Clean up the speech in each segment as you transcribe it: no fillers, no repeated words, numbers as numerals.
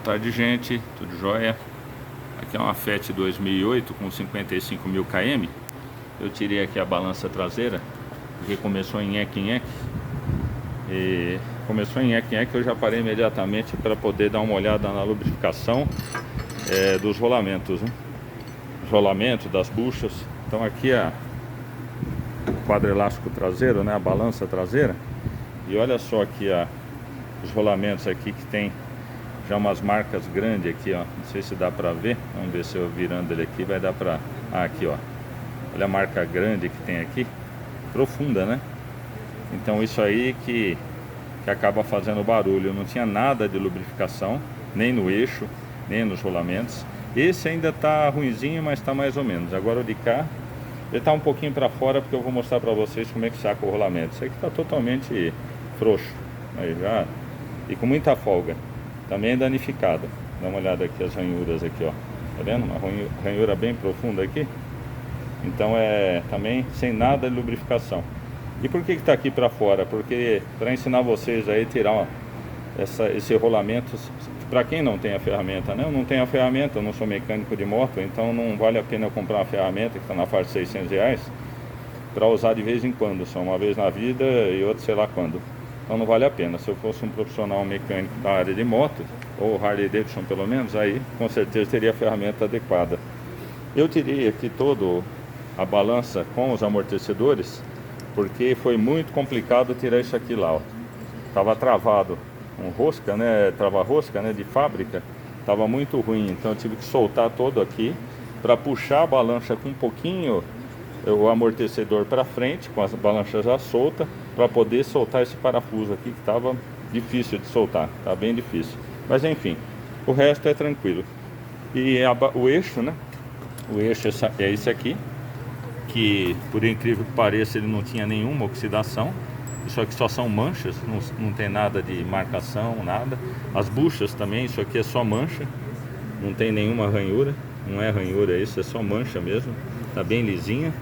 tarde, gente, tudo jóia? Aqui é uma Fiat 2008 com 55.000 km. Eu tirei aqui a balança traseira, porque começou em nheque-nheque. E começou em nheque-nheque, eu já parei imediatamente para poder dar uma olhada na lubrificação dos rolamentos, né? Os rolamentos, das buchas. Então aqui o quadro elástico traseiro, né? A balança traseira. E olha só aqui os rolamentos aqui que tem já umas marcas grandes aqui, ó. Não sei se dá pra ver. Vamos ver se eu virando ele aqui vai dar pra... Ah, aqui, ó. Olha a marca grande que tem aqui. Profunda, né? Então isso aí que acaba fazendo barulho. Não tinha nada de lubrificação, nem no eixo, nem nos rolamentos. Esse ainda tá ruinzinho, mas tá mais ou menos. Agora o de cá, ele tá um pouquinho pra fora, porque eu vou mostrar pra vocês como é que saca o rolamento. Isso aqui tá totalmente frouxo. Aí já... E com muita folga. Também é danificada. Dá uma olhada aqui as ranhuras aqui, ó. Tá vendo? Uma ranhura bem profunda aqui. Então também sem nada de lubrificação. E por que tá aqui para fora? Porque para ensinar vocês aí tirar esse rolamento, para quem não tem a ferramenta, né? Eu não tenho a ferramenta, eu não sou mecânico de moto, então não vale a pena eu comprar uma ferramenta que está na faixa de R$600 para usar de vez em quando, só uma vez na vida e outra sei lá quando. Então não vale a pena. Se eu fosse um profissional mecânico da área de moto, ou Harley Davidson pelo menos, aí com certeza teria a ferramenta adequada. Eu tirei aqui todo a balança com os amortecedores, porque foi muito complicado tirar isso aqui lá, ó. Tava travado um rosca, né, trava-rosca, né, de fábrica, tava muito ruim, então eu tive que soltar todo aqui para puxar a balança com um pouquinho o amortecedor para frente, com as balanças já soltas, para poder soltar esse parafuso aqui que estava difícil de soltar, tá bem difícil. Mas enfim, o resto é tranquilo. E o eixo, né? O eixo é esse aqui, que por incrível que pareça ele não tinha nenhuma oxidação. Isso aqui só são manchas, não tem nada de marcação, nada. As buchas também, isso aqui é só mancha, não tem nenhuma ranhura, não é ranhura isso, é só mancha mesmo, tá bem lisinha.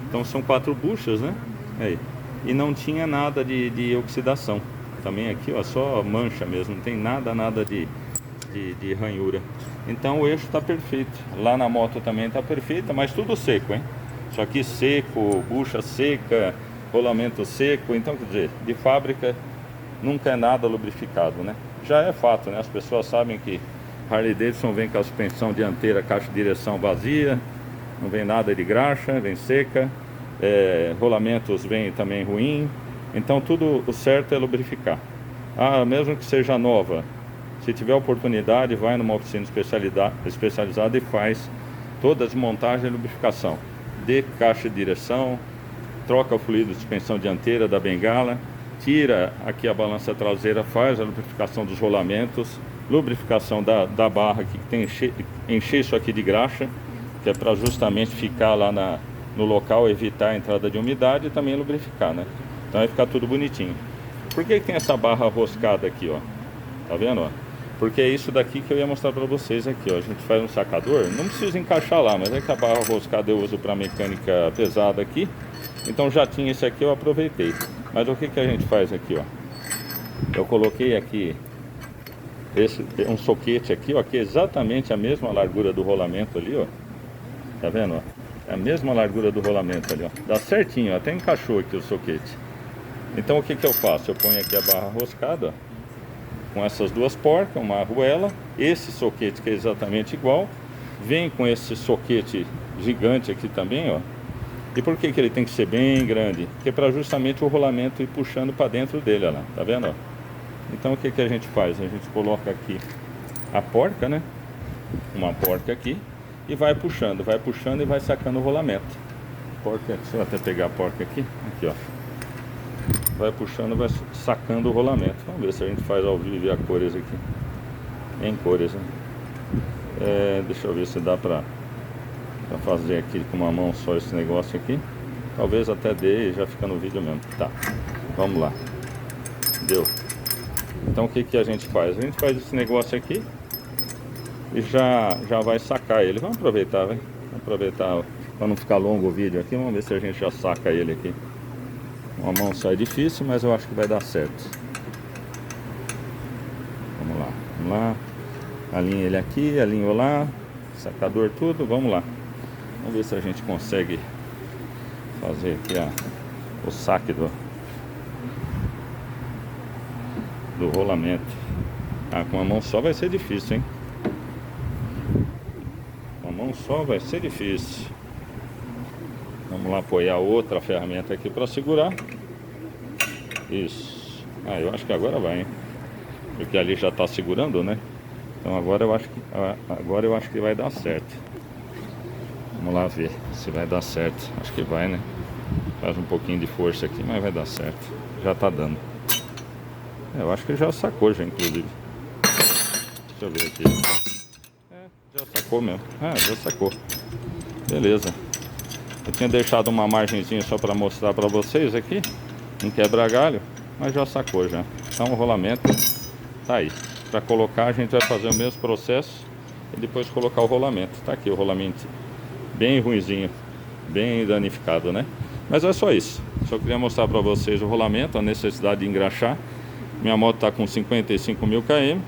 Então são 4 buchas, né? Aí. E não tinha nada de oxidação. Também aqui, ó, só mancha mesmo, não tem nada de ranhura. Então o eixo está perfeito. Lá na moto também está perfeita, mas tudo seco, hein? Isso aqui seco, bucha seca, rolamento seco. Então, quer dizer, de fábrica nunca é nada lubrificado, né? Já é fato, né? As pessoas sabem que Harley Davidson vem com a suspensão dianteira, caixa de direção vazia, não vem nada de graxa, vem seca. Rolamentos vem também ruim. Então tudo o certo é lubrificar. Mesmo que seja nova, se tiver oportunidade, vai numa oficina especializada e faz toda a desmontagem e lubrificação de caixa de direção, troca o fluido de suspensão dianteira da bengala, tira aqui a balança traseira, faz a lubrificação dos rolamentos, lubrificação da barra que tem encher isso aqui de graxa, que é para justamente ficar lá no local, evitar a entrada de umidade e também lubrificar, né? Então vai ficar tudo bonitinho. Por que tem essa barra roscada aqui, ó? Tá vendo, ó? Porque é isso daqui que eu ia mostrar pra vocês aqui, ó. A gente faz um sacador, não precisa encaixar lá, mas é que a barra roscada eu uso pra mecânica pesada aqui. Então já tinha esse aqui, eu aproveitei. Mas o que a gente faz aqui, ó? Eu coloquei aqui um soquete aqui, ó, que é exatamente a mesma largura do rolamento ali, ó. Tá vendo, ó? É a mesma largura do rolamento ali, ó. Dá certinho, até encaixou aqui o soquete. Então o que eu faço? Eu ponho aqui a barra roscada, ó, com essas duas porcas, uma arruela, esse soquete que é exatamente igual, vem com esse soquete gigante aqui também, ó. E por que ele tem que ser bem grande? Porque é para justamente o rolamento ir puxando para dentro dele, ó lá, tá vendo, ó? Então o que a gente faz? A gente coloca aqui a porca, né? Uma porca aqui. E vai puxando e vai sacando o rolamento. Porca, deixa eu até pegar a porca aqui. Aqui, ó. Vai puxando, vai sacando o rolamento. Vamos ver se a gente faz ao vivo e a cores aqui. Em cores, né? Deixa eu ver se dá pra fazer aqui com uma mão só esse negócio aqui. Talvez até dê e já fica no vídeo mesmo. Tá, vamos lá. Deu. Então o que a gente faz? A gente faz esse negócio aqui e já vai sacar ele. Vamos aproveitar, vai. Vamos aproveitar para não ficar longo o vídeo aqui. Vamos ver se a gente já saca ele aqui. Uma mão só é difícil, mas eu acho que vai dar certo. Vamos lá, vamos lá. Alinha ele aqui, alinho lá, sacador tudo, vamos lá. Vamos ver se a gente consegue fazer aqui o saque do rolamento. Com a mão só vai ser difícil, hein? Com a mão só vai ser difícil. Vamos lá apoiar outra ferramenta aqui para segurar. Isso. Eu acho que agora vai, hein? Porque ali já está segurando, né? Então agora eu acho que vai dar certo. Vamos lá ver se vai dar certo. Acho que vai, né? Faz um pouquinho de força aqui, mas vai dar certo. Já tá dando. Eu acho que já sacou já, inclusive. Deixa eu ver aqui. Já sacou mesmo. Já sacou. Beleza. Eu tinha deixado uma margenzinha só para mostrar para vocês aqui. Um quebra-galho, mas já sacou já. Então o rolamento tá aí. Para colocar a gente vai fazer o mesmo processo e depois colocar o rolamento. Tá aqui o rolamento bem ruinzinho, bem danificado, né? Mas é só isso. Só queria mostrar para vocês o rolamento, a necessidade de engraxar. Minha moto tá com 55.000 km,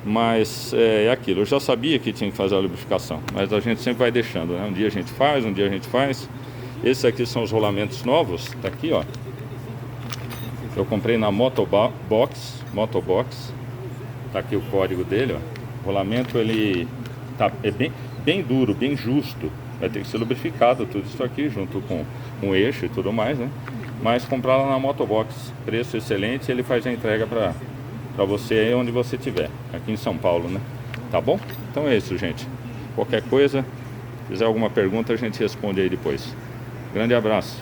mas é aquilo. Eu já sabia que tinha que fazer a lubrificação, mas a gente sempre vai deixando, né? Um dia a gente faz, um dia a gente faz. Esses aqui são os rolamentos novos. Tá aqui, ó. Eu comprei na Motobox. Tá aqui o código dele, ó. O rolamento ele é bem duro, bem justo. Vai ter que ser lubrificado tudo isso aqui junto com o eixo e tudo mais, né? Mas comprar lá na Motobox, preço excelente, ele faz a entrega para você aí onde você estiver, aqui em São Paulo, né? Tá bom? Então é isso, gente. Qualquer coisa, se fizer alguma pergunta, a gente responde aí depois. Grande abraço.